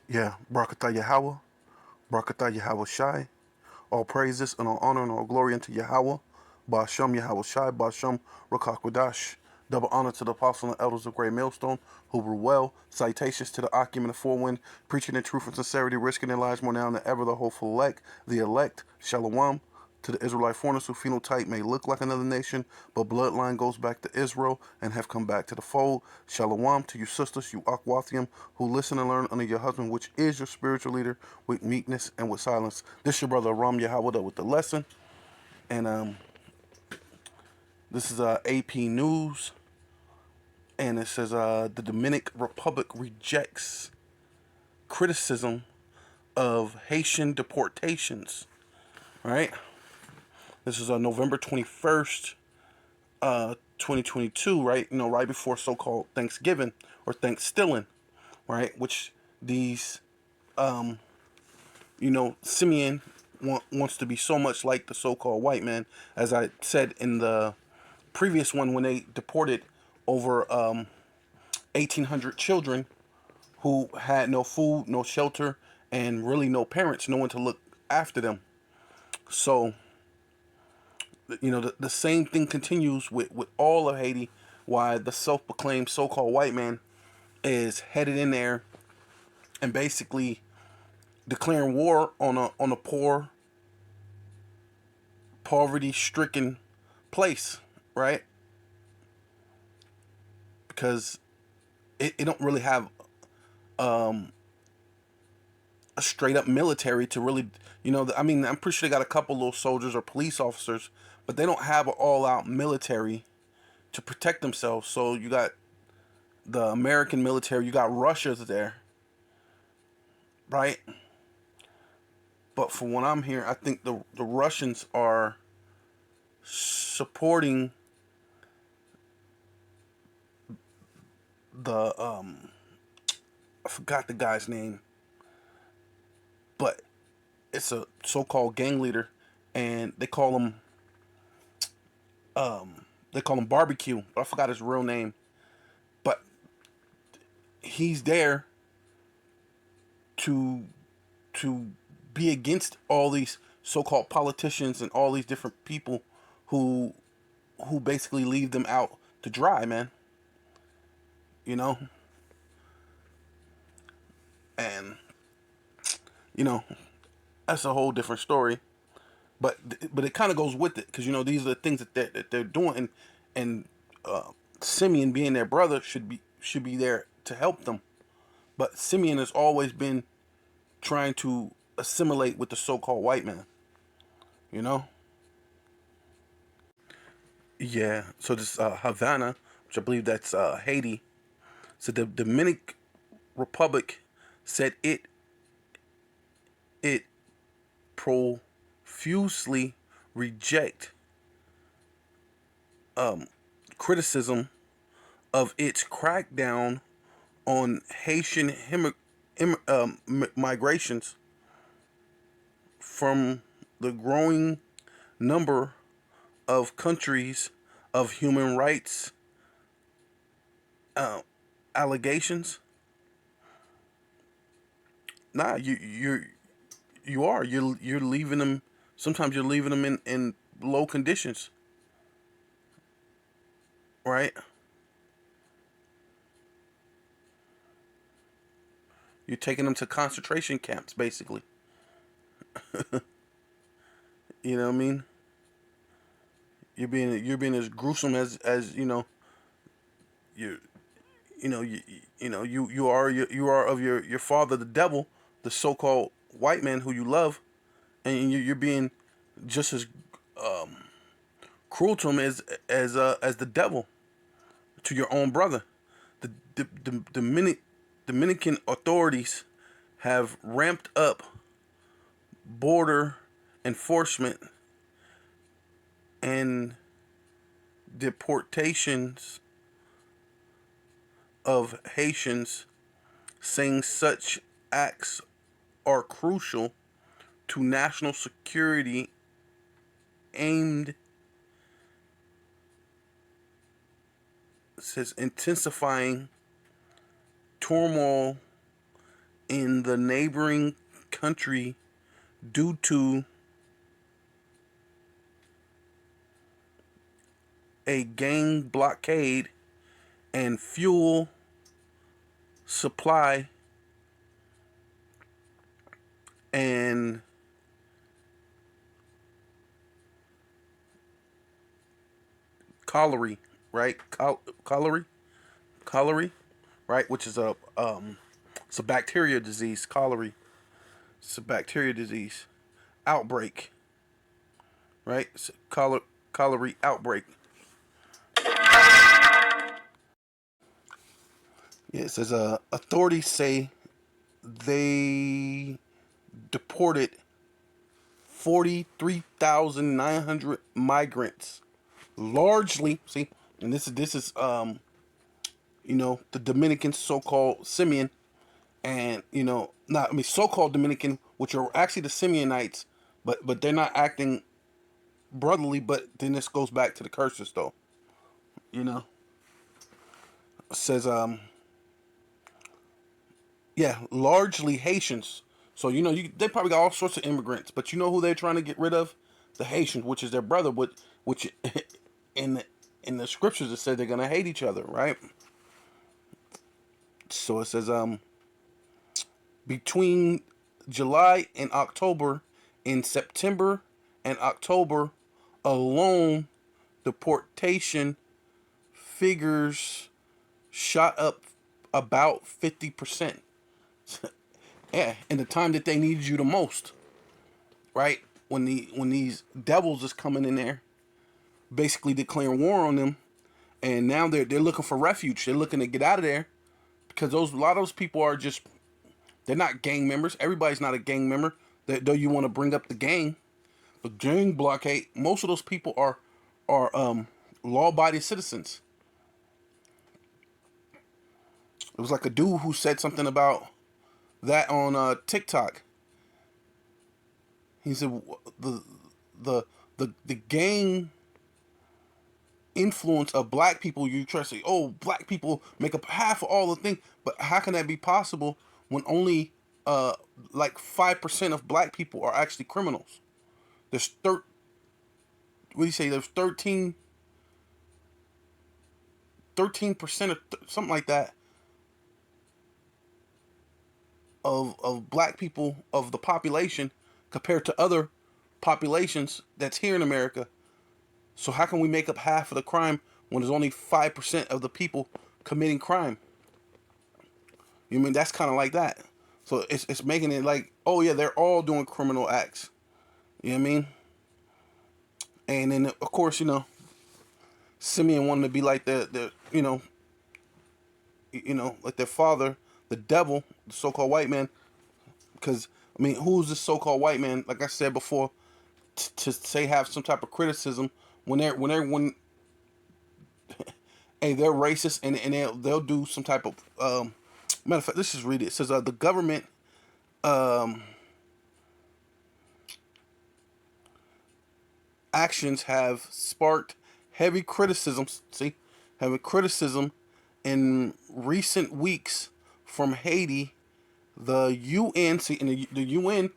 Yeah, Barakatah Yahweh, Barakatah Yahweh Shai. All praises and all honor and all glory unto Yahweh. Ba'ashem Yahweh Shai, Ba'ashem Rakakwadash. Double honor to the apostles and elders of Great Millstone who rule well. Salutations to the Akim and the Forewind, preaching in truth and sincerity, risking their lives more now than ever. The hopeful elect, the elect, Shalom. To the Israelite foreigners who phenotype may look like another nation, but bloodline goes back to Israel and have come back to the fold. Shalom to you sisters, you Akwathium, who listen and learn under your husband, which is your spiritual leader, with meekness and with silence. This your brother Ram Yahweh with the lesson. And this is AP News. And it says the Dominican Republic rejects criticism of Haitian deportations. All right. This is November 21st, 2022, right? You know, right before so-called Thanksgiving or Thanksgiving, right? Which these, Simeon wants to be so much like the so-called white man, as I said in the previous one when they deported over 1,800 children who had no food, no shelter, and really no parents, no one to look after them. So, the same thing continues with all of Haiti, why the self-proclaimed so-called white man is headed in there and basically declaring war on a poor, poverty-stricken place, right? Because it don't really have a straight up military to really, I mean, I'm pretty sure they got a couple little soldiers or police officers, but they don't have an all out military to protect themselves. So you got the American military, you got Russia's there, right? But from what I'm hearing, I think the Russians are supporting the I forgot the guy's name, but it's a so-called gang leader, and they call him Barbecue, but I forgot his real name. But he's there to to be against all these so-called politicians and all these different people who basically leave them out to dry, man. You know, and you know that's a whole different story. But it kind of goes with it because these are the things that they're doing, and Simeon being their brother should be there to help them. But Simeon has always been trying to assimilate with the so-called white man. You know. Yeah. So this Havana, which I believe that's Haiti. So the Dominican Republic said it profusely reject criticism of its crackdown on Haitian migrations from the growing number of countries of human rights allegations. Nah, you're leaving them. Sometimes you're leaving them in low conditions, right? You're taking them to concentration camps, basically. You know what I mean? You're being as gruesome as you you are of your father, the devil, the so-called white man who you love, and you're being just as cruel to him as the devil to your own brother. The Dominican authorities have ramped up border enforcement and deportations of Haitians, saying such acts are crucial to national security, aimed says intensifying turmoil in the neighboring country due to a gang blockade and fuel supply and cholera, right? Cholera, right? Which is it's a bacteria disease. Cholera, it's a bacteria disease outbreak, right? It's a cholera outbreak. Yeah, it says authorities say they deported 43,900 migrants, largely. See, and this is the Dominican so-called Simeon, and not so-called Dominican, which are actually the Simeonites, but they're not acting brotherly. But then this goes back to the curses, though. It says yeah, largely Haitians. So they probably got all sorts of immigrants, but you know who they're trying to get rid of? The Haitians, which is their brother, which in the scriptures it said they're gonna hate each other, right? So it says between July and October, in September and October alone, deportation figures shot up about 50%. Yeah, in the time that they needed you the most, right? When these devils is coming in there, basically declaring war on them, and now they're looking for refuge. They're looking to get out of there because a lot of those people are just, they're not gang members. Everybody's not a gang member. Though you want to bring up the gang blockade. Most of those people are law-abiding citizens. It was like a dude who said something about that on TikTok. He said the gang influence of black people. You try to say, oh, black people make up half of all the thing, but how can that be possible when only like 5% of black people are actually criminals? There's what do you say? There's 13% or something like that of black people of the population compared to other populations that's here in America. So how can we make up half of the crime when there's only 5% of the people committing crime? You mean that's kind of like that? So it's making it like, oh yeah, they're all doing criminal acts. You know what I mean? And then of course, Simeon wanted to be like the like their father, the devil, the so-called white man. Because who's this so-called white man? Like I said before, to say have some type of criticism when hey, they're racist and they'll do some type of matter of fact, let's just read it. It says the government actions have sparked heavy criticism. Heavy criticism in recent weeks from Haiti. The UN, and the UN,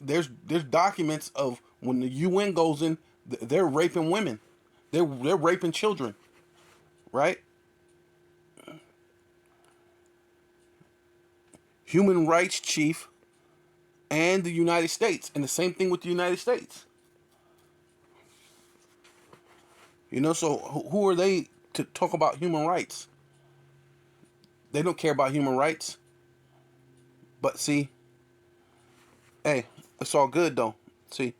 there's documents of when the UN goes in, they're raping women, they're raping children, right? Human rights chief and the United States, and the same thing with the United States. So who are they to talk about human rights? They don't care about human rights. But see, hey, it's all good though. See.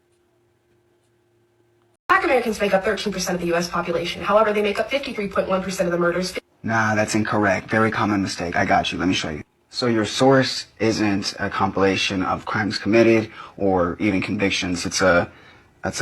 Black Americans make up 13% of the U.S. population. However, they make up 53.1% of the murders. Nah, that's incorrect. Very common mistake. I got you. Let me show you. So your source isn't a compilation of crimes committed or even convictions. That's a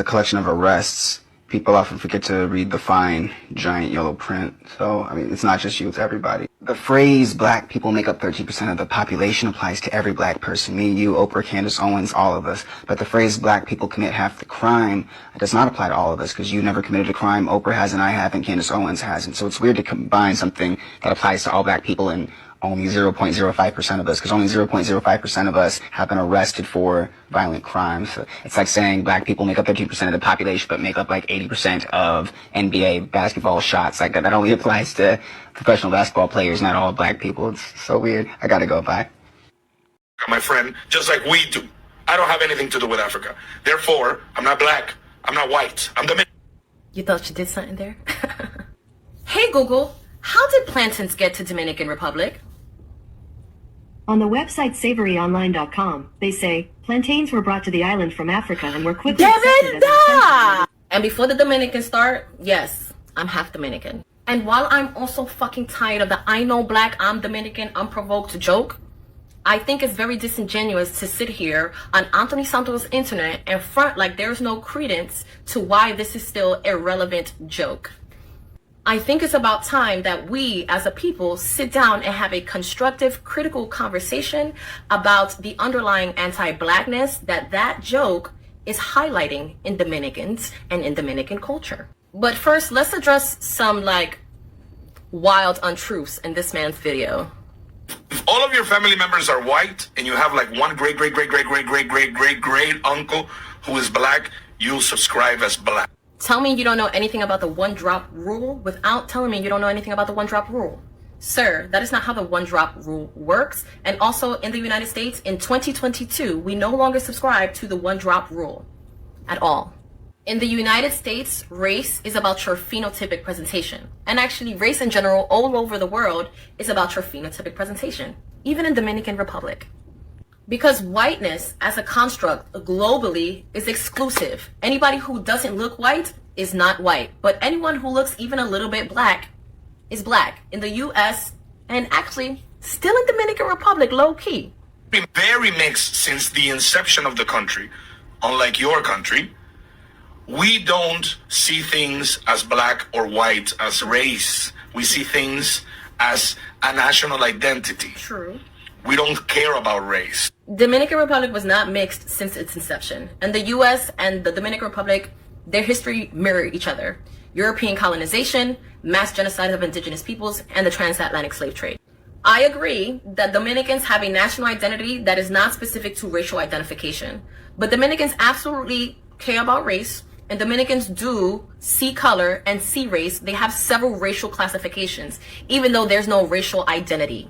collection of arrests. People often forget to read the fine, giant yellow print. So, it's not just you, it's everybody. The phrase black people make up 13% of the population applies to every black person. Me, you, Oprah, Candace Owens, all of us. But the phrase black people commit half the crime does not apply to all of us because you never committed a crime, Oprah hasn't, I haven't, Candace Owens hasn't. So it's weird to combine something that applies to all black people and only 0.05% of us, because only 0.05% of us have been arrested for violent crimes. It's like saying black people make up 13% of the population, but make up like 80% of NBA basketball shots. Like that only applies to professional basketball players, not all black people. It's so weird. I gotta go. Bye. My friend, just like we do. I don't have anything to do with Africa. Therefore, I'm not black. I'm not white. I'm Dominican. You thought you did something there? Hey Google, how did plantains get to Dominican Republic? On the website savoryonline.com, they say plantains were brought to the island from Africa and were quickly accepted as essential. And before the Dominicans start, yes, I'm half Dominican. And while I'm also fucking tired of the I know black, I'm Dominican, unprovoked joke, I think it's very disingenuous to sit here on Anthony Santos' internet and front like there's no credence to why this is still a relevant joke. I think it's about time that we as a people sit down and have a constructive, critical conversation about the underlying anti-blackness that joke is highlighting in Dominicans and in Dominican culture. But first, let's address some like wild untruths in this man's video. If all of your family members are white and you have like one great uncle who is black, you'll subscribe as black. Tell me you don't know anything about the one drop rule without telling me you don't know anything about the one drop rule. Sir, that is not how the one drop rule works. And also in the United States in 2022, we no longer subscribe to the one drop rule at all. In the United States, race is about your phenotypic presentation. And actually, race in general, all over the world, is about your phenotypic presentation, even in Dominican Republic. Because whiteness, as a construct, globally, is exclusive. Anybody who doesn't look white is not white. But anyone who looks even a little bit black is black. In the US, and actually, still in Dominican Republic, low-key. Been very mixed since the inception of the country. Unlike your country, we don't see things as black or white as race. We see things as a national identity. True. We don't care about race. Dominican Republic was not mixed since its inception. And the US and the Dominican Republic, their history mirror each other. European colonization, mass genocide of indigenous peoples, and the transatlantic slave trade. I agree that Dominicans have a national identity that is not specific to racial identification. But Dominicans absolutely care about race. And Dominicans do see color and see race. They have several racial classifications, even though there's no racial identity.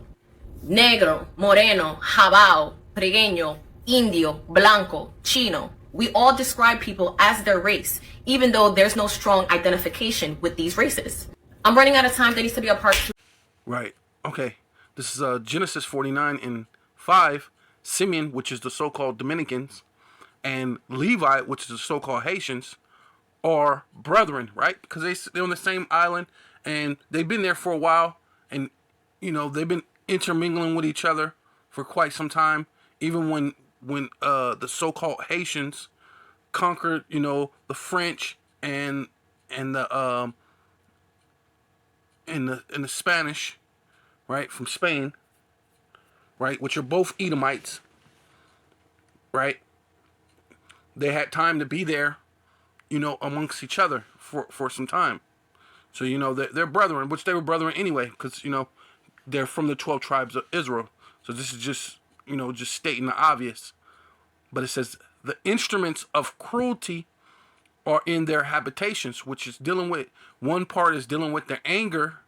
Negro, moreno, jabao, trigueño, indio, blanco, chino. We all describe people as their race, even though there's no strong identification with these races. I'm running out of time. There needs to be a part 2. Right. Okay. This is Genesis 49 and 5. Simeon, which is the so-called Dominicans, and Levi, which is the so-called Haitians, are brethren, right? Because they're on the same island, and they've been there for a while, and, you know, they've been intermingling with each other for quite some time. Even when the so-called Haitians conquered, you know, the French and the Spanish, right, from Spain, right, which are both Edomites, right? They had time to be there, you know, amongst each other for some time. So, you know, they're brethren, which they were brethren anyway, because, you know, they're from the 12 tribes of Israel. So this is just, you know, just stating the obvious. But it says, the instruments of cruelty are in their habitations, which is dealing with, one part is dealing with their anger,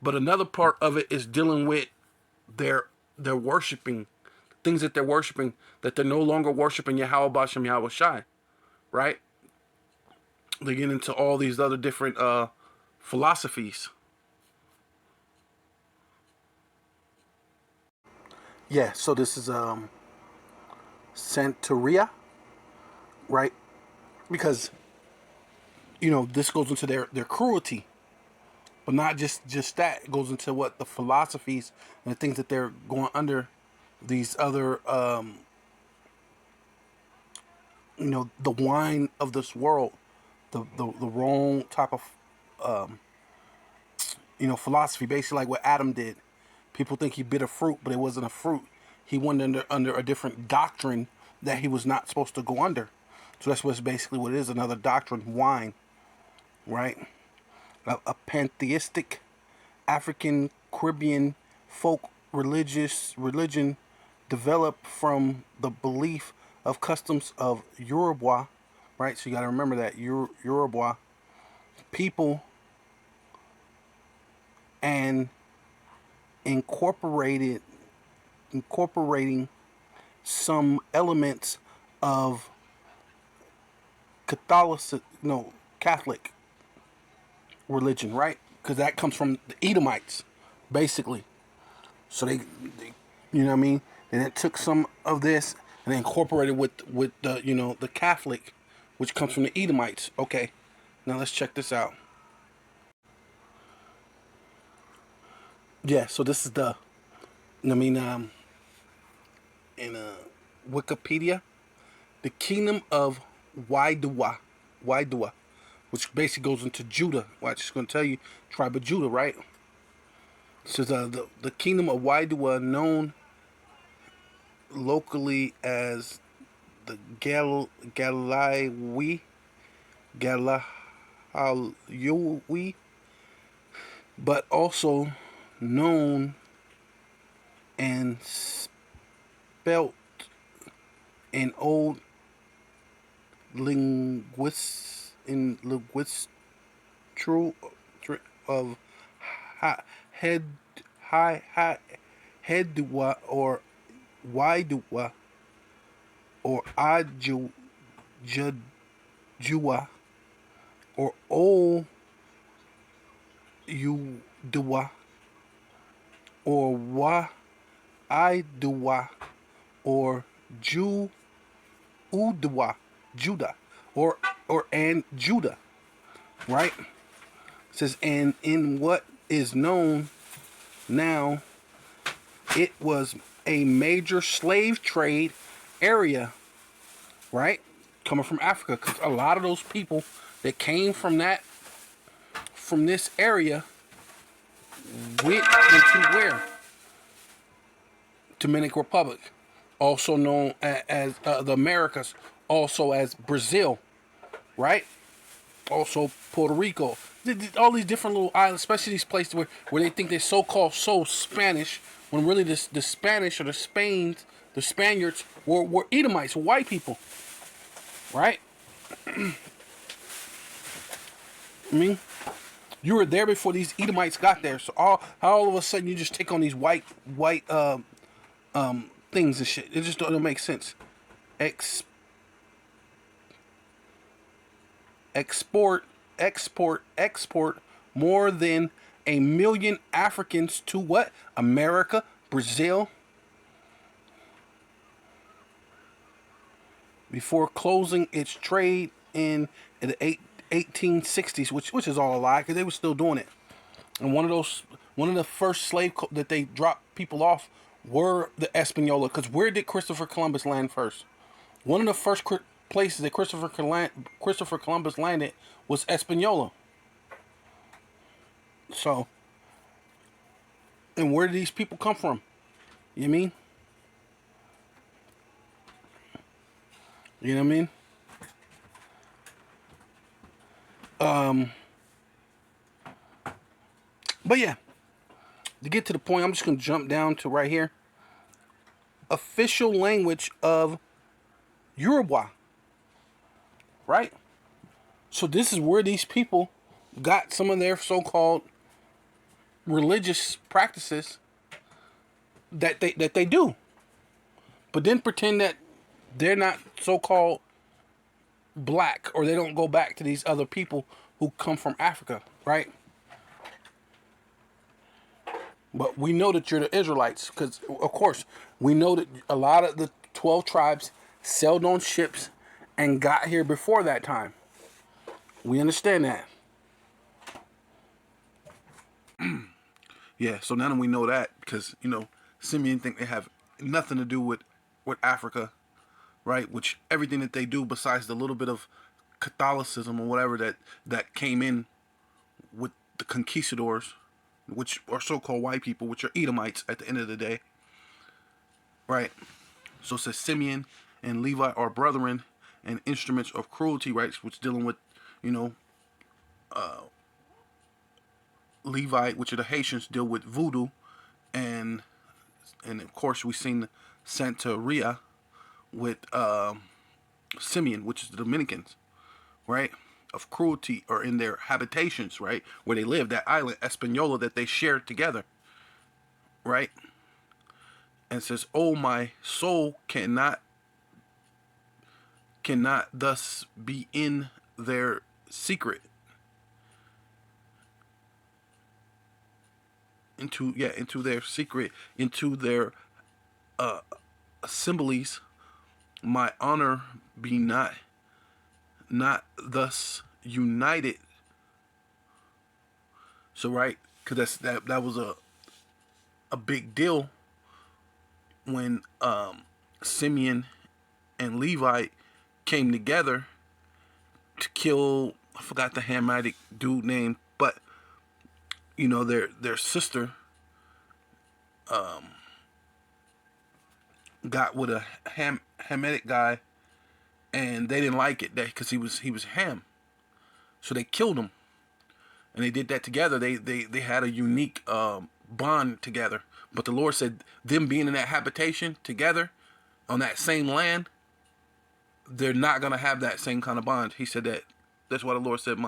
but another part of it is dealing with their worshiping, things that they're worshiping, that they're no longer worshiping Yahweh Bashem Yahweh Shai, right? They get into all these other different philosophies. Yeah, so this is Santeria, right? Because, you know, this goes into their cruelty. But not just that. It goes into what the philosophies and the things that they're going under, these other, you know, the wine of this world, the wrong type of, you know, philosophy. Basically like what Adam did. People think he bit a fruit, but it wasn't a fruit. He went under a different doctrine that he was not supposed to go under. So that's what's basically what it is, another doctrine, wine, right? A pantheistic African Caribbean folk religion developed from the belief of customs of Yoruba, right? So you got to remember that Yoruba people, and incorporating some elements of Catholic religion, right? Because that comes from the Edomites, basically. So they, you know what I mean? And it took some of this and incorporated with the the Catholic, which comes from the Edomites. Okay, now let's check this out. Yeah, so this is the, I mean, in Wikipedia, the kingdom of Waidua, which basically goes into Judah. Watch, it's going to tell you tribe of Judah, right? It says the kingdom of Waidua, known locally as the Galilee, but also known and spelt in old linguist true of head high headua or Waidua or Jua or old Udua or Wa Idua or Ju Udua, Judah, or and Judah, right? It says, and in what is known now, it was a major slave trade area, right? Coming from Africa, because a lot of those people that came from this area went into where? Dominican Republic, also known as the Americas, also as Brazil, right? Also Puerto Rico. All these different little islands, especially these places where they think they're so-called Spanish, when really the Spanish or the Spaniards were Edomites, white people, right? I mean, you were there before these Edomites got there, so all of a sudden you just take on these white things and shit. It just don't make sense. Export more than 1 million Africans to what? America, Brazil, before closing its trade in the 1860s, which is all a lie, because they were still doing it. And one of the first that they dropped people off were the Espanola, because where did Christopher Columbus land first? One of the first places that Christopher Columbus landed was Espanola. So, and where did these people come from? You know what I mean? You know what I mean? But yeah, to get to the point, I'm just going to jump down to right here. Official language of Uruguay, right? So this is where these people got some of their so-called religious practices that they do, but then pretend that they're not so-called black, or they don't go back to these other people who come from Africa, right? But we know that you're the Israelites, because of course we know that a lot of the 12 tribes sailed on ships and got here before that time. We understand that. Yeah, so now that we know that, because Simeon think they have nothing to do with Africa, right? Which everything that they do, besides the little bit of Catholicism or whatever that came in with the conquistadors, which are so-called white people, which are Edomites at the end of the day, right? So it says Simeon and Levi are brethren and instruments of cruelty, right? Which dealing with, Levi, which are the Haitians, deal with voodoo, and and of course we seen Santeria with Simeon, which is the Dominicans, right? Of cruelty, or in their habitations, right, where they live, that island Espanola that they shared together, right? And it says, "Oh, my soul cannot thus be in their secret." Into their secret, into their assemblies, my honor be not thus united. So right, because that was a big deal when Simeon and Levi came together to kill, I forgot the Hamitic dude name, but you know, their sister got with a Hamitic guy, and they didn't like it, that because he was Ham, so they killed him. And they did that together. They had a unique bond together. But the Lord said, them being in that habitation together on that same land, they're not gonna have that same kind of bond. He said that. That's why the Lord said,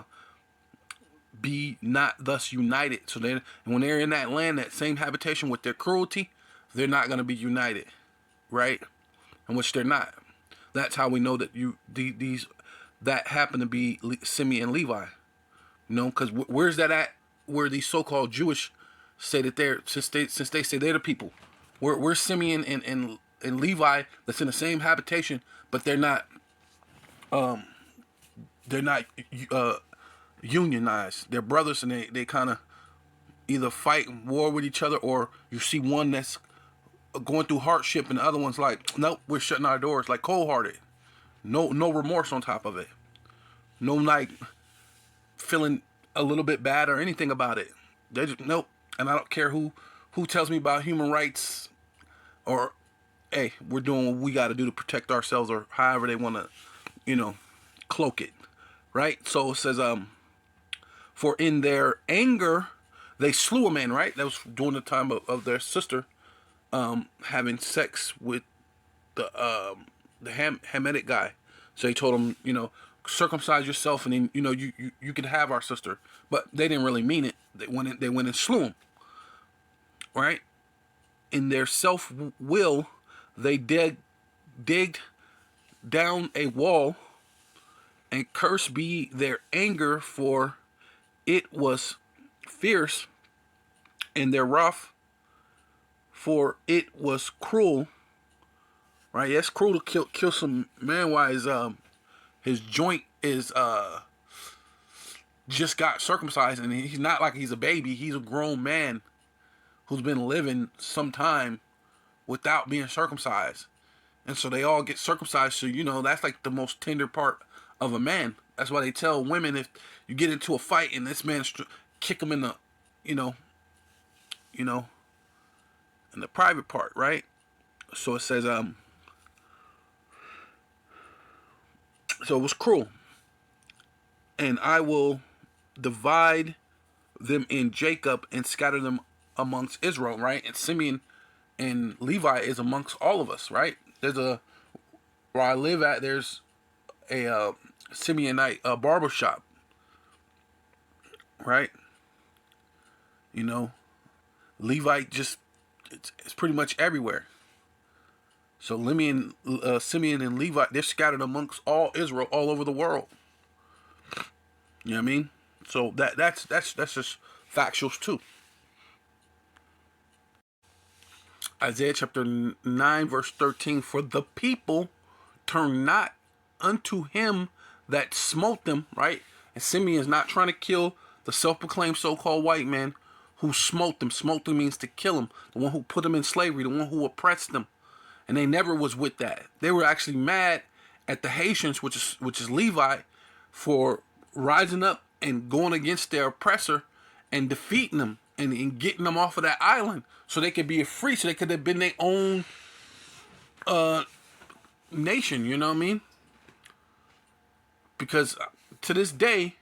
"Be not thus united." So then, when they're in that land, that same habitation with their cruelty, they're not gonna be united, right? And which they're not. That's how we know that these that happen to be Simeon and Levi. You know, because where's that at? Where these so-called Jewish say that they're, since they say they're the people. We're Simeon and Levi that's in the same habitation, but they're not unionized. They're brothers, and they kind of either fight and war with each other, or you see one that's going through hardship and the other one's like, nope, we're shutting our doors, like cold-hearted. No remorse on top of it. No, like feeling a little bit bad or anything about it. They just, nope. And I don't care who tells me about human rights, or hey, we're doing what we got to do to protect ourselves, or however they want to, cloak it, right? So it says, for in their anger they slew a man, right? That was during the time of their sister having sex with the Hamitic guy. So he told him, circumcise yourself, and then you can have our sister. But they didn't really mean it. They went and slew him, right? In their self will, they digged down a wall, and cursed be their anger, for it was fierce, and their wrath, for it was cruel. Right? Yeah, it's cruel to kill some man while his joint is just got circumcised, and he's not like he's a baby. He's a grown man who's been living some time without being circumcised. And so they all get circumcised. So, that's like the most tender part of a man. That's why they tell women, if you get into a fight and this man kick him in the, in the private part, right? So it says, so it was cruel. And I will divide them in Jacob and scatter them amongst Israel, right? And Simeon and Levi is amongst all of us, right? Where I live at, there's a Simeonite barber shop, right? Levite it's pretty much everywhere. So Simeon and Levi, they're scattered amongst all Israel, all over the world. You know what I mean? So that's just factuals too. Isaiah chapter 9 verse 13, for the people turn not unto him that smote them, right? And Simeon is not trying to kill the self-proclaimed so-called white man who smote them. Smote them means to kill them. The one who put them in slavery, the one who oppressed them. And they never was with that. They were actually mad at the Haitians, which is Levi, for rising up and going against their oppressor and defeating them and getting them off of that island so they could be free, so they could have been their own nation, you know what I mean? Because to this day,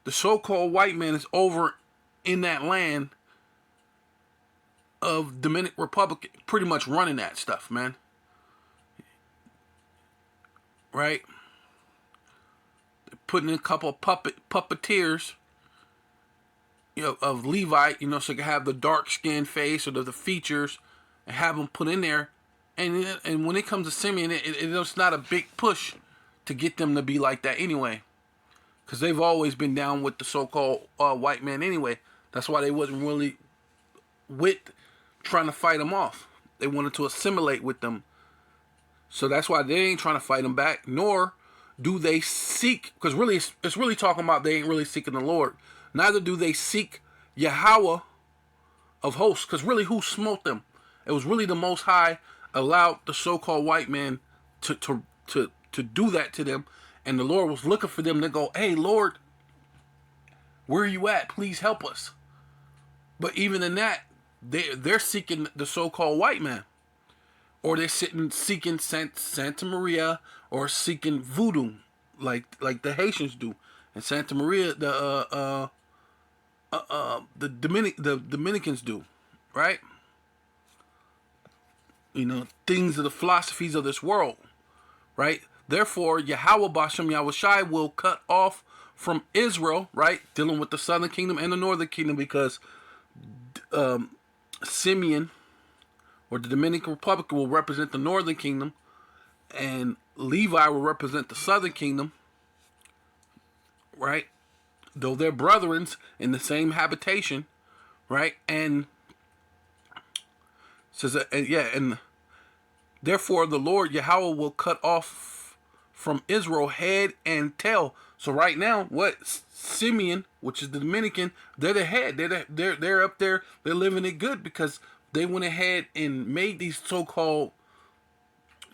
the so-called white man is over in that land of Dominican Republic pretty much running that stuff, man. Right? They're putting in a couple of puppeteers, of Levi, so you can have the dark skin face or the features, and have them put in there. And when it comes to Simeon, it's not a big push to get them to be like that anyway, because they've always been down with the so-called white man anyway. That's why they wasn't really with trying to fight them off. They wanted to assimilate with them. So that's why they ain't trying to fight them back, nor do they seek, because really it's really talking about they ain't really seeking the Lord. Neither do they seek Yahweh of hosts, because really who smote them? It was really the Most High allowed the so-called white man to do that to them, and the Lord was looking for them to go, hey Lord, where are you at? Please help us. But even in that, they're seeking the so-called white man, or they're seeking Santa Maria, or seeking voodoo, like the Haitians do, and Santa Maria the Dominicans do, right? Things of the philosophies of this world, right? Therefore, Yahweh Bashem Yahushai will cut off from Israel, right? Dealing with the southern kingdom and the northern kingdom, because Simeon, or the Dominican Republic, will represent the northern kingdom, and Levi will represent the southern kingdom, right? Though they're brethrens in the same habitation, right? And says that, and therefore the Lord Yahweh will cut off from Israel head and tail. So right now, what Simeon, which is the Dominican, they're the head. They're up there. They're living it good because they went ahead and made these so-called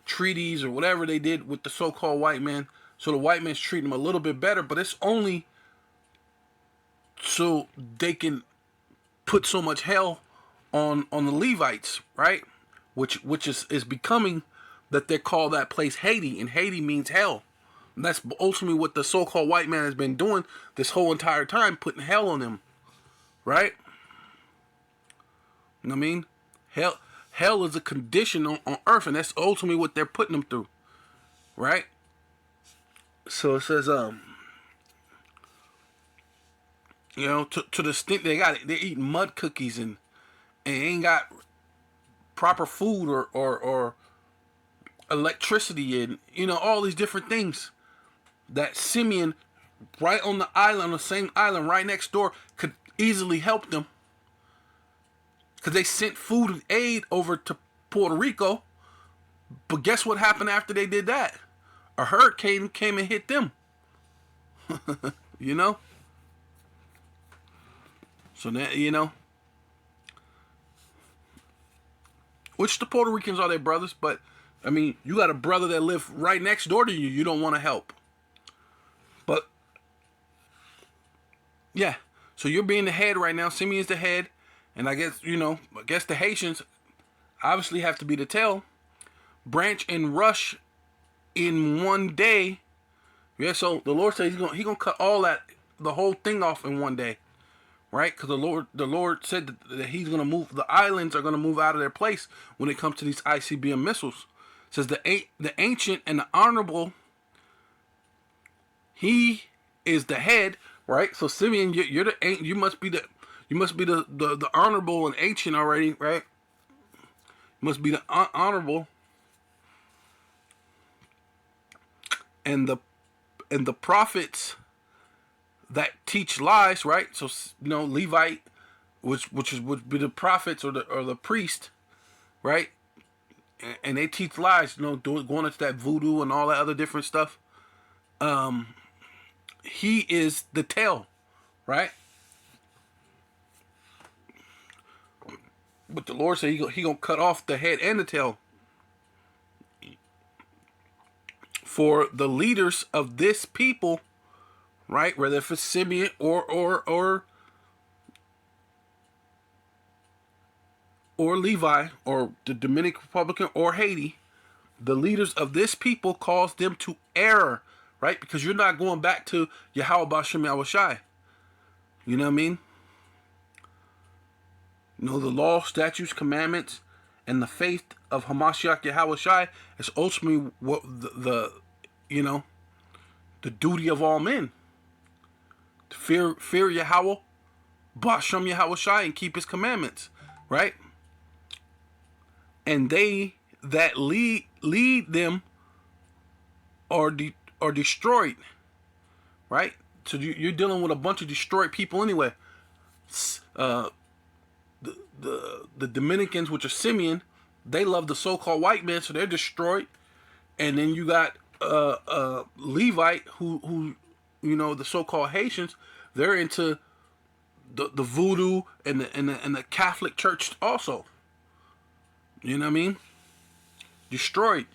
treaties or whatever they did with the so-called white man. So the white man's treating them a little bit better, but it's only so they can put so much hell on the Levites, right? Which is becoming that they call that place Haiti, and Haiti means hell. And that's ultimately what the so-called white man has been doing this whole entire time, putting hell on them, right? You know what I mean? Hell is a condition on earth, and that's ultimately what they're putting them through, right? So it says, to the extent they're eating mud cookies and ain't got proper food or electricity and all these different things that Simeon, right on the same island right next door, could easily help them, because they sent food and aid over to Puerto Rico. But guess what happened after they did that? A hurricane came and hit them. So that, which the Puerto Ricans are their brothers, but I mean, you got a brother that live right next door to you. You don't want to help. But yeah, so you're being the head right now. Simeon's the head, and I guess the Haitians obviously have to be the tail. Branch and rush in one day. Yeah, so the Lord says he's gonna cut the whole thing off in one day, right? Because the Lord said that he's gonna move. The islands are gonna move out of their place when it comes to these ICBM missiles. It says the ancient and the honorable. He is the head, right? So Simeon, you must be the honorable and ancient already, right? You must be the honorable, and the prophets that teach lies, right? So Levite, which would be the prophets or the priest, right? And they teach lies, going into that voodoo and all that other different stuff. He is the tail, right? But the Lord said he gonna cut off the head and the tail for the leaders of this people, right? Whether if it's Simeon or Levi or the Dominican Republican or Haiti, the leaders of this people cause them to err, right? Because you're not going back to Yahweh Bashem Yahushai. You know what I mean? You know, the law, statutes, commandments, and the faith of Hamashiach Yahweh Shai is ultimately what you know, the duty of all men. To fear Yahweh, Bashem Yahweh Shai, and keep his commandments, right? And they that lead them are destroyed, right? So you're dealing with a bunch of destroyed people anyway. The Dominicans, which are Simeon, they love the so-called white man, so they're destroyed. And then you got Levite, who you know, the so-called Haitians, they're into the voodoo and the Catholic Church also. You know what I mean? Destroyed,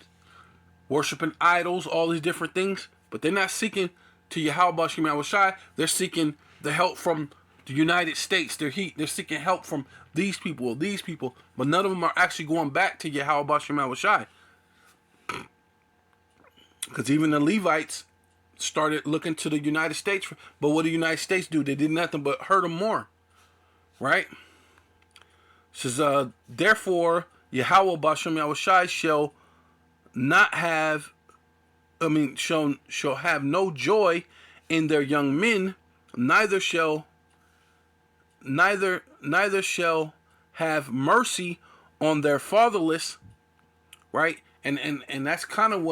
worshiping idols, all these different things, but they're not seeking to Yahweh Bashem Yahweh Shai. They're seeking the help from the United States. They're seeking help from these people, but none of them are actually going back to Yahweh Bashem Yahweh Shai. Because even the Levites started looking to the United States. But what did the United States do? They did nothing but hurt them more. Right? It says, therefore, Yahweh Bashem Yahweh Shai shall have no joy in their young men, neither shall have mercy on their fatherless. Right? And that's kind of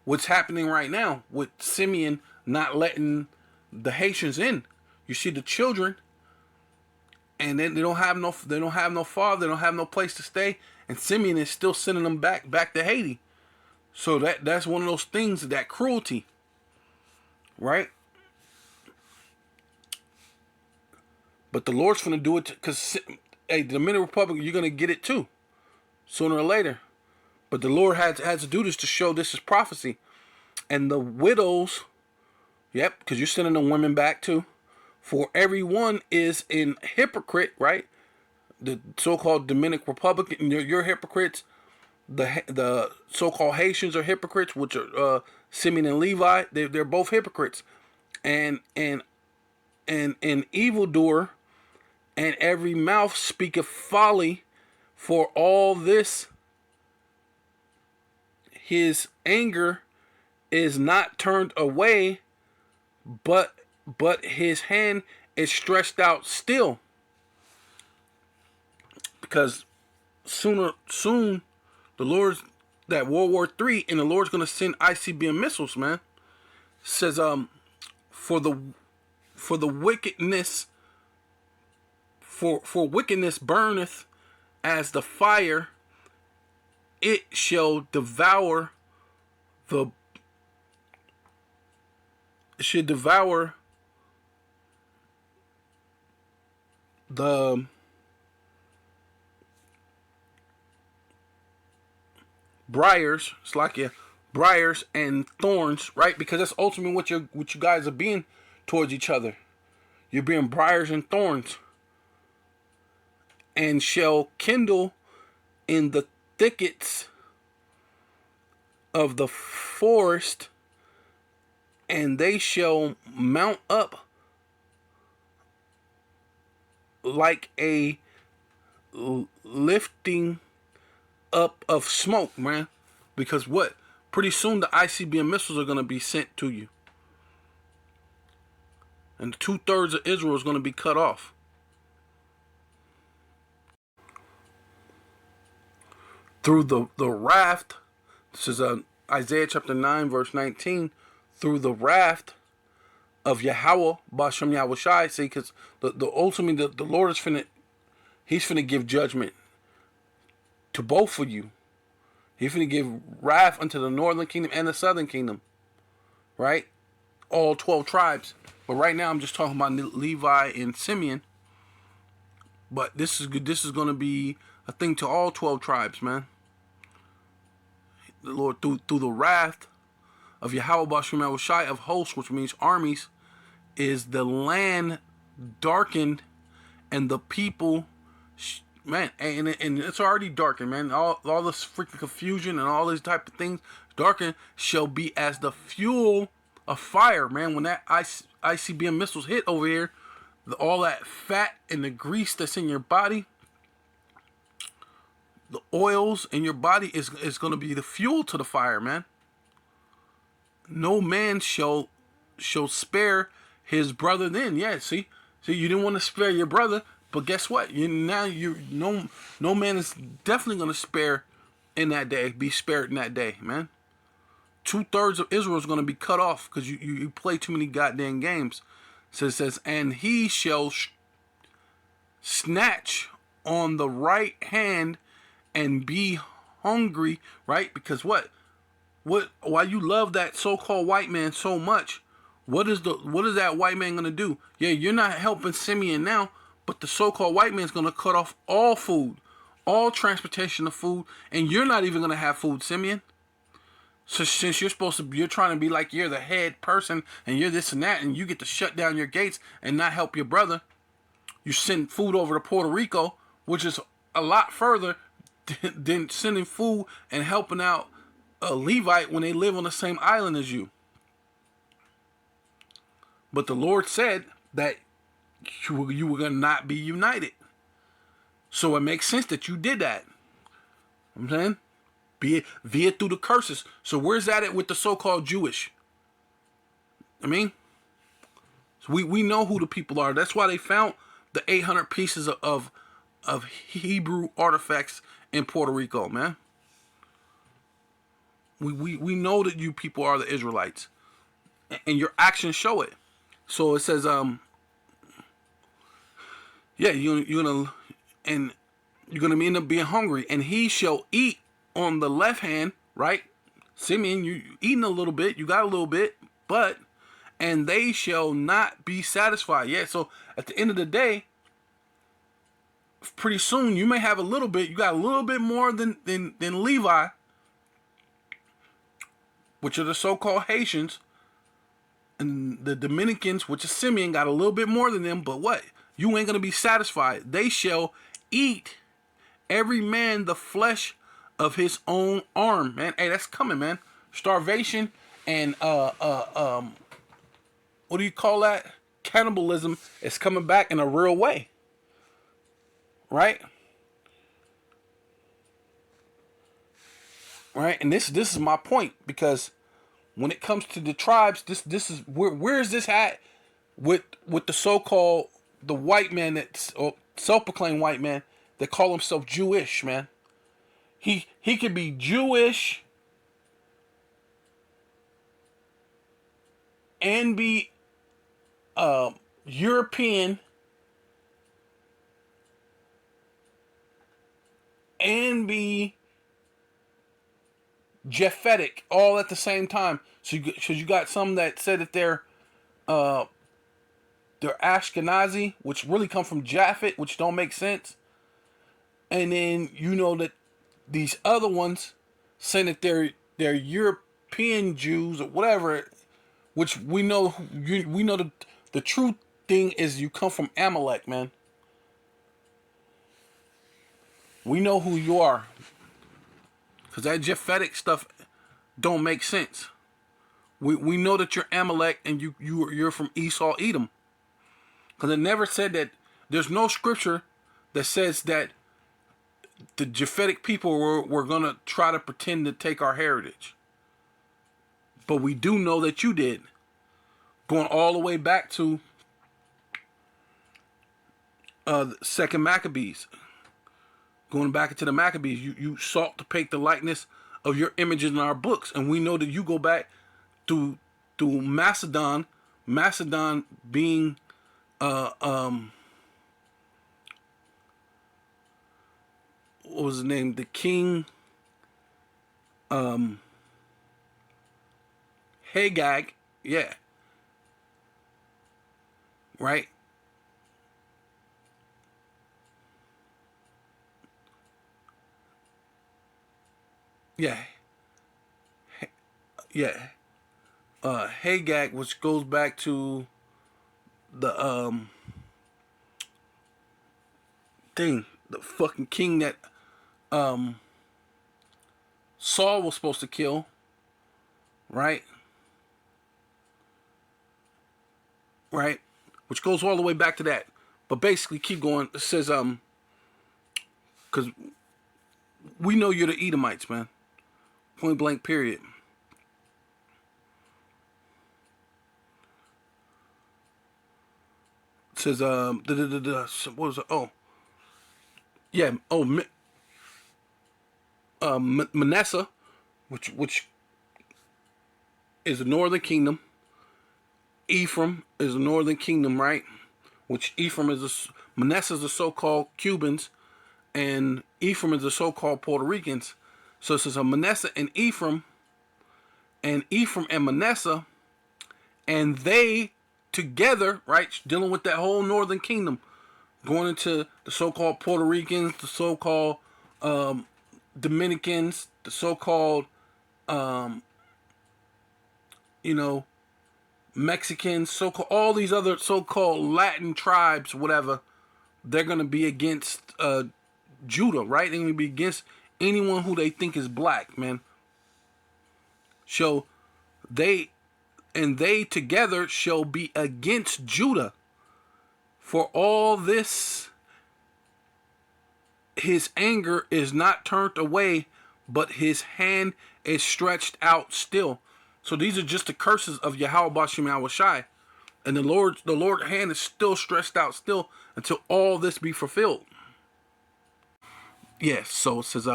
what's happening right now with Simeon not letting the Haitians in. You see the children, and then they don't have no father, they don't have no place to stay, and Simeon is still sending them back to Haiti. So that's one of those things, that cruelty, right? But the Lord's gonna do it because the Dominican Republic, you're gonna get it too, sooner or later. But the Lord had to do this to show this is prophecy. And the widows, yep, because you're sending the women back too. For everyone is an hypocrite, right? The so-called Dominican Republic, you're hypocrites. The so-called Haitians are hypocrites, which are Simeon and Levi. They're both hypocrites. And an evildoer, and every mouth speaketh folly. For all this, his anger is not turned away, but his hand is stretched out still. Because soon the Lord's that World War III, and the Lord's gonna send ICBM missiles, man. It says for wickedness burneth as the fire, it shall devour the briars. It's like briars and thorns, right? Because that's ultimately what you guys are being towards each other. You're being briars and thorns. And shall kindle in the thickets of the forest, and they shall mount up like a lifting up of smoke, man. Because what? Pretty soon the ICBM missiles are going to be sent to you. And 2/3 of Israel is going to be cut off. Through the wrath, this is Isaiah chapter 9, verse 19, through the wrath of Yahweh, Bashem Yahweh Shai. See, because ultimately the Lord is he's finna give judgment to both of you. He's finna give wrath unto the northern kingdom and the southern kingdom. Right? All 12 tribes. But right now I'm just talking about Levi and Simeon. But this is good. This is gonna be a thing to all 12 tribes, man. The Lord, through the wrath of Yahweh Bashem Yahweh Shai of hosts, which means armies, is the land darkened, and the people, man, and it's already darkened, man. All this freaking confusion and all these type of things, darkened shall be as the fuel of fire, man. When that ICBM missiles hit over here, all that fat and the grease that's in your body, the oils in your body is going to be the fuel to the fire, man. No man shall spare his brother then. Yeah, see, you didn't want to spare your brother, but guess what? No man is definitely going to spare in that day, be spared in that day, man. 2/3 of Israel is going to be cut off because you play too many goddamn games. So it says, and he shall snatch on the right hand and be hungry, right? Because what why you love that so-called white man so much, what is that white man gonna do? Yeah, you're not helping Simeon now, but the so-called white man's gonna cut off all food, all transportation of food, and you're not even gonna have food, Simeon. So since you're trying to be like you're the head person and you're this and that, and you get to shut down your gates and not help your brother, you send food over to Puerto Rico, which is a lot further than sending food and helping out a Levite when they live on the same island as you. But the Lord said that you were going to not be united. So it makes sense that you did that. I'm saying? Via through the curses. So where's that at with the so-called Jewish? I mean, so we know who the people are. That's why they found the 800 pieces of Hebrew artifacts in Puerto Rico, man. We know that you people are the Israelites, and your actions show it. So it says, yeah, you're gonna end up being hungry, and he shall eat on the left hand, right? Simeon, you eating a little bit, you got a little bit, but and they shall not be satisfied. Yeah, so at the end of the day, pretty soon you may have a little bit. You got a little bit more than Levi, which are the so-called Haitians, and the Dominicans, which is Simeon, got a little bit more than them. But what? You ain't gonna be satisfied. They shall eat every man the flesh of his own arm, man. Hey, that's coming, man. Starvation and what do you call that? Cannibalism is coming back in a real way, right? Right, and this is my point, because when it comes to the tribes, this is where is this at with the so-called the white man that's self-proclaimed white man that call himself Jewish, man. He could be Jewish and be European and be Japhetic all at the same time. So you got some that said that they're Ashkenazi, which really come from Japhet, which don't make sense. And then you know that these other ones saying that they're European Jews or whatever, which we know the true thing is you come from Amalek, man. We know who you are, because that Japhetic stuff don't make sense. We know that you're Amalek and you're from Esau, Edom. Because it never said that. There's no scripture that says that the Japhetic people were going to try to pretend to take our heritage. But we do know that you did. Going all the way back to the second Maccabees. Going back into the Maccabees, you sought to paint the likeness of your images in our books. And we know that you go back to Macedon. Macedon being what was his name? The king Hagag. Yeah. Right? Yeah. Yeah. Hagag, which goes back to the thing, the fucking king that Saul was supposed to kill, right? Right? Which goes all the way back to that. But basically, keep going. It says, because we know you're the Edomites, man. Point blank, period. It says, what was it? Oh, yeah. Oh, Manasseh, which is the northern kingdom. Ephraim is the northern kingdom, right? Which Ephraim is Manasseh is the so-called Cubans, and Ephraim is the so-called Puerto Ricans. So it says Manasseh and Ephraim and Manasseh, and they together, right, dealing with that whole northern kingdom, going into the so-called Puerto Ricans, the so-called Dominicans, the so-called, Mexicans, so-called all these other so-called Latin tribes, whatever. They're gonna be against Judah, right? They're gonna be against anyone who they think is black, man. So they together shall be against Judah. For all this, his anger is not turned away, but his hand is stretched out still. So these are just the curses of Yahweh Bashim Yahushai. And the Lord's hand is still stretched out still until all this be fulfilled. Yes, so it says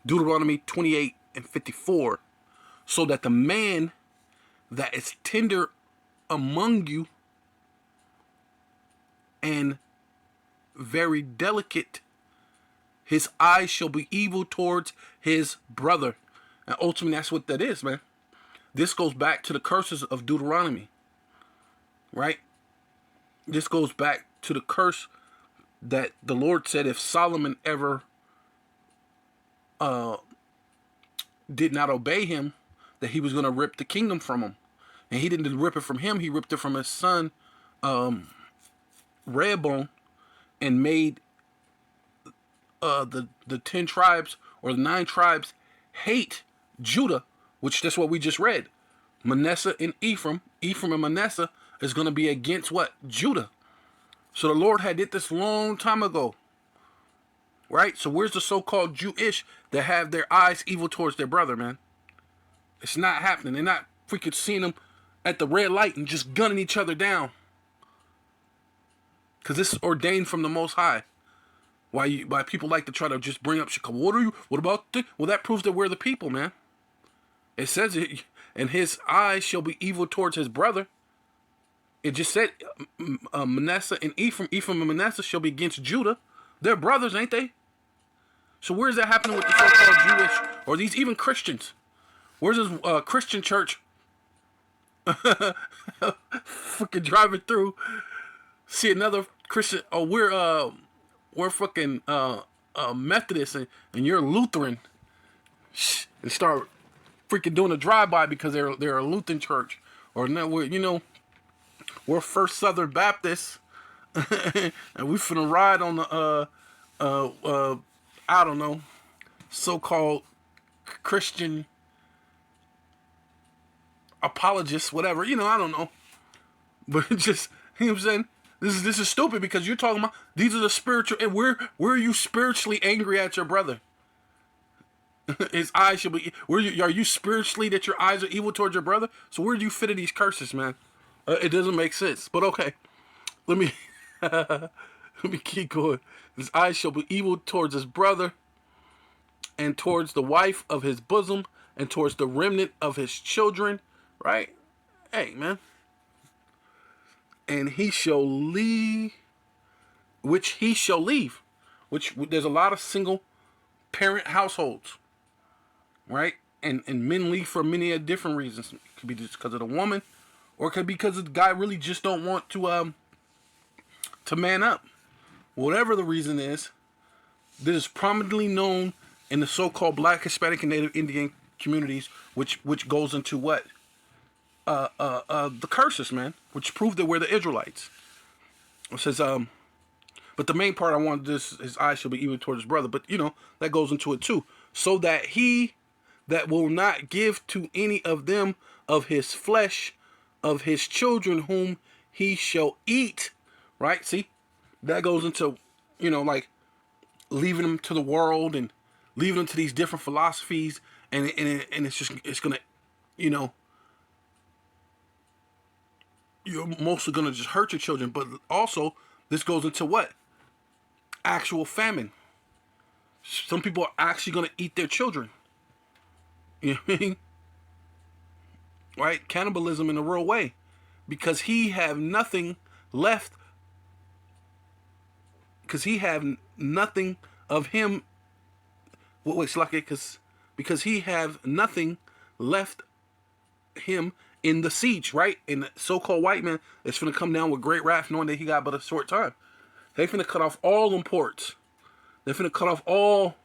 Deuteronomy 28:54. So that the man that is tender among you and very delicate, his eyes shall be evil towards his brother. And ultimately that's what that is, man. This goes back to the curses of Deuteronomy, right? This goes back to the curse that the Lord said if Solomon ever did not obey him, that he was going to rip the kingdom from him. And he didn't rip it from him, he ripped it from his son Rehoboam, and made the 10 tribes or the 9 tribes hate Judah, which that's what we just read. Manasseh and Ephraim and Manasseh is going to be against what? Judah. So the Lord had did this long time ago, right? So where's the so-called Jewish that have their eyes evil towards their brother, man? It's not happening. They're not freaking seeing them at the red light and just gunning each other down, because this is ordained from the Most High. Why people like to try to just bring up Chicago? What about well, that proves that we're the people, man. It says it, and his eyes shall be evil towards his brother. It just said Manasseh and Ephraim and Manasseh shall be against Judah. They're brothers, ain't they? So where's that happening with the so-called Jewish or these even Christians? Where's this Christian church? Fucking driving through, see another Christian. Oh, we're fucking Methodist and you're Lutheran, and start freaking doing a drive-by because they're a Lutheran church, or no, we're First Southern Baptist, and we finna ride on the I don't know, so-called Christian apologists, whatever, I don't know, but it just, you know what I'm saying? This is stupid, because you're talking about these are the spiritual, and where are you spiritually angry at your brother? His eyes should be. Are you spiritually that your eyes are evil towards your brother? So where do you fit in these curses, man? It doesn't make sense. But okay, let me let me keep going. His eyes shall be evil towards his brother, and towards the wife of his bosom, and towards the remnant of his children. Right? Hey, man. And he shall leave, which there's a lot of single parent households, right? And men leave for many different reasons. It could be just because of the woman, or it could be because the guy really just don't want to man up. Whatever the reason is, this is prominently known in the so-called Black, Hispanic, and Native Indian communities, which goes into what? The curses, man, which prove that we're the Israelites. It says, but the main part I wanted this, his eyes shall be evil towards his brother, but that goes into it too. So that he that will not give to any of them of his flesh, of his children whom he shall eat, right? See, that goes into, like leaving them to the world and leaving them to these different philosophies, and it's gonna, you know, you're mostly gonna just hurt your children. But also, this goes into what? Actual famine. Some people are actually gonna eat their children. You know what I mean? Right? Cannibalism in a real way, because he have nothing left. Because he have nothing of him. Wait, Slake, because he have nothing left him in the siege, right? And the so-called white man is finna come down with great wrath, knowing that he got but a short time. They finna cut off all them ports. They finna cut off all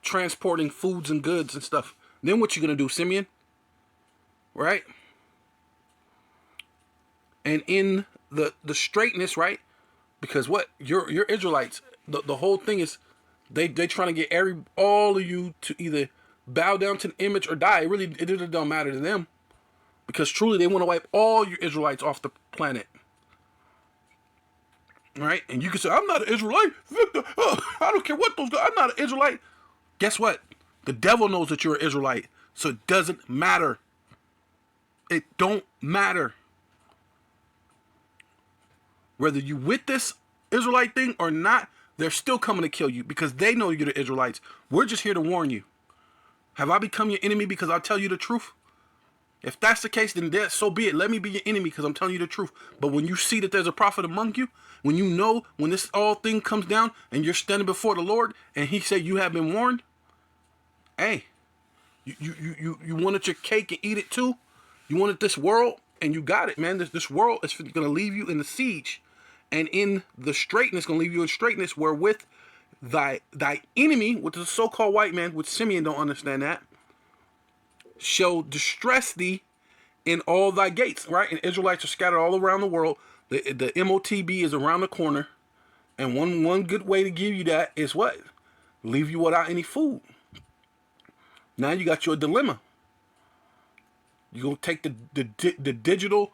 transporting foods and goods and stuff. Then what you gonna do, Simeon? Right? And in the straightness, right? Because what? You're Israelites. The whole thing is they trying to get all of you to either bow down to the image or die. It really don't matter to them. Because truly they want to wipe all your Israelites off the planet. Right? And you can say, I'm not an Israelite. I don't care what those guys, I'm not an Israelite. Guess what? The devil knows that you're an Israelite. So it doesn't matter. It don't matter. Whether you with this Israelite thing or not, they're still coming to kill you because they know you're the Israelites. We're just here to warn you. Have I become your enemy because I'll tell you the truth? If that's the case, then so be it. Let me be your enemy because I'm telling you the truth. But when you see that there's a prophet among you, when you know when this all thing comes down and you're standing before the Lord and he said you have been warned, hey, you wanted your cake and eat it too? You wanted this world and you got it, man. This world is going to leave you in the siege. And in the straightness, going to leave you in straightness, wherewith thy enemy, which is a so-called white man, which Simeon don't understand that, shall distress thee in all thy gates, right? And Israelites are scattered all around the world. The MOTB is around the corner. And one good way to give you that is what? Leave you without any food. Now you got your dilemma. You gonna take the digital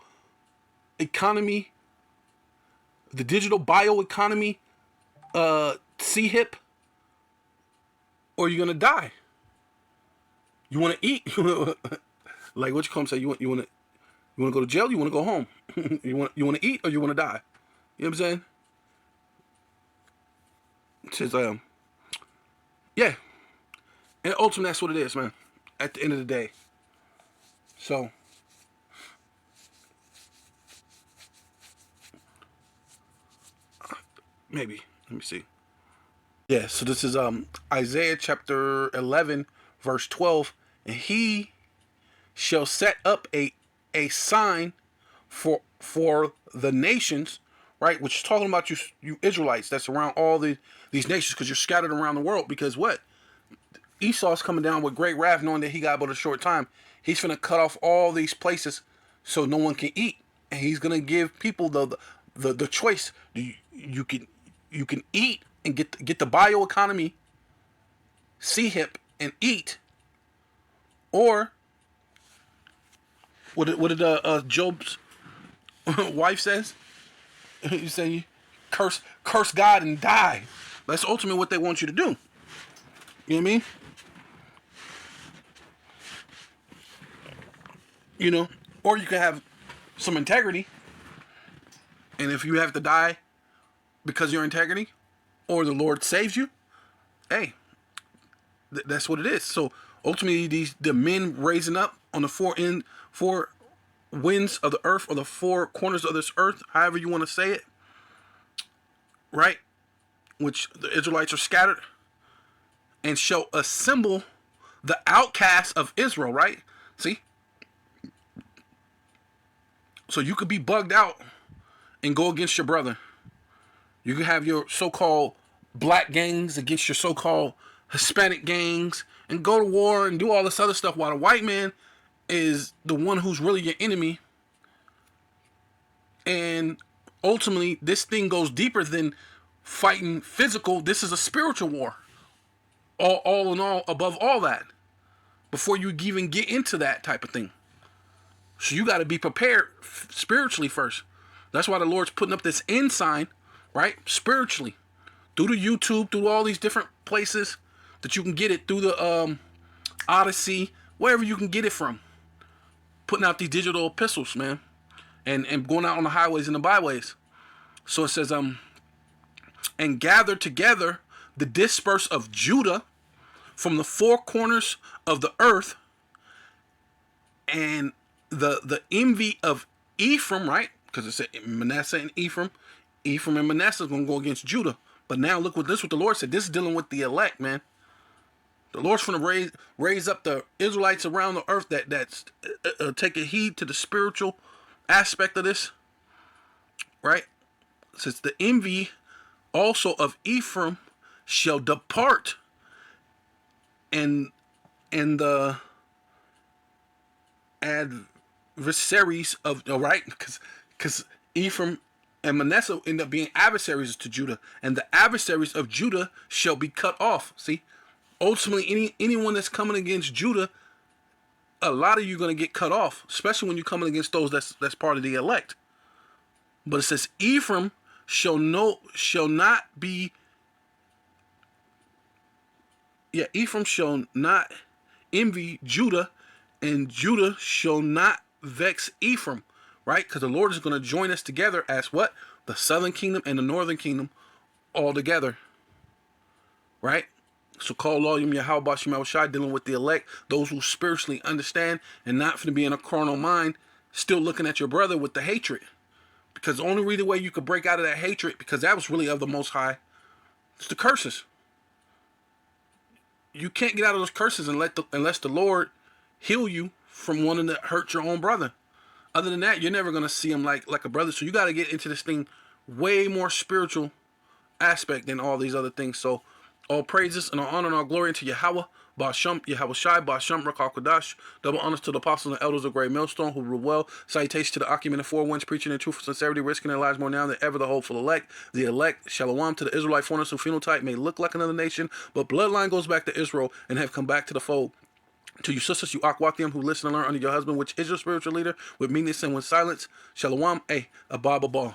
economy, the digital bioeconomy, CHIP, or you're gonna die. You want to eat, like what you come say. You want to go to jail. You want to go home. you want to eat or you want to die. You know what I'm saying? It says yeah, and ultimately that's what it is, man. At the end of the day, so. Maybe. Let me see. Yeah, so this is Isaiah chapter 11, verse 12. And he shall set up a sign for the nations, right? Which is talking about you Israelites that's around all these nations because you're scattered around the world. Because what? Esau's coming down with great wrath knowing that he got but a short time. He's going to cut off all these places so no one can eat. And he's going to give people the choice. You can eat and get the bioeconomy, CHIP, and eat, or what did Job's wife says? You say curse God and die. That's ultimately what they want you to do. You know what I mean? You know, or you can have some integrity, and if you have to die because of your integrity, or the Lord saves you, hey, that's what it is. So ultimately, the men raising up on the four winds of the earth, or the four corners of this earth, however you want to say it, right? Which the Israelites are scattered, and shall assemble the outcasts of Israel, right? See? So you could be bugged out and go against your brother. You can have your so-called black gangs against your so-called Hispanic gangs and go to war and do all this other stuff while the white man is the one who's really your enemy. And ultimately, this thing goes deeper than fighting physical. This is a spiritual war. All in all, above all that, before you even get into that type of thing. So you got to be prepared spiritually first. That's why the Lord's putting up this end sign, right? Spiritually. through the YouTube, through all these different places that you can get it, through the Odyssey, wherever you can get it from. Putting out these digital epistles, man. And going out on the highways and the byways. So it says, and gather together the dispersed of Judah from the four corners of the earth, and the envy of Ephraim, right? Because it said Manasseh and Ephraim. Ephraim and Manasseh is going to go against Judah. But now look what the Lord said. This is dealing with the elect, man. The Lord's going to raise up the Israelites around the earth that's taking heed to the spiritual aspect of this, right? It says the envy also of Ephraim shall depart, and the adversaries of, all right, because Ephraim and Manasseh end up being adversaries to Judah, and the adversaries of Judah shall be cut off. See, ultimately, anyone that's coming against Judah, a lot of you are going to get cut off, especially when you're coming against those that's part of the elect. But it says Ephraim shall not envy Judah, and Judah shall not vex Ephraim, right? Because the Lord is going to join us together as what? The southern kingdom and the northern kingdom all together, right? So call all Yahweh Bashim Yahushai, dealing with the elect, those who spiritually understand and not for to be in a carnal mind, still looking at your brother with the hatred. Because the only reason way you could break out of that hatred, because that was really of the Most High, is the curses. You can't get out of those curses unless the Lord heal you from wanting to hurt your own brother. Other than that, you're never going to see him like a brother. So you got to get into this thing way more spiritual aspect than all these other things. So all praises and all honor and all glory unto Yahweh, Basham, Yahweh Shai, Basham, Rakal Kodash. Double honors to the apostles and elders of Great Millstone who rule well. Salutations to the Akim and the four winds, preaching in truth and sincerity, risking their lives more now than ever, the hopeful elect. The elect, Shalom to the Israelite foreigners who phenotype may look like another nation, but bloodline goes back to Israel and have come back to the fold. To you sisters, you Akwakim, who listen and learn under your husband, which is your spiritual leader, with meekness and with silence. Shalom, Abba Ball.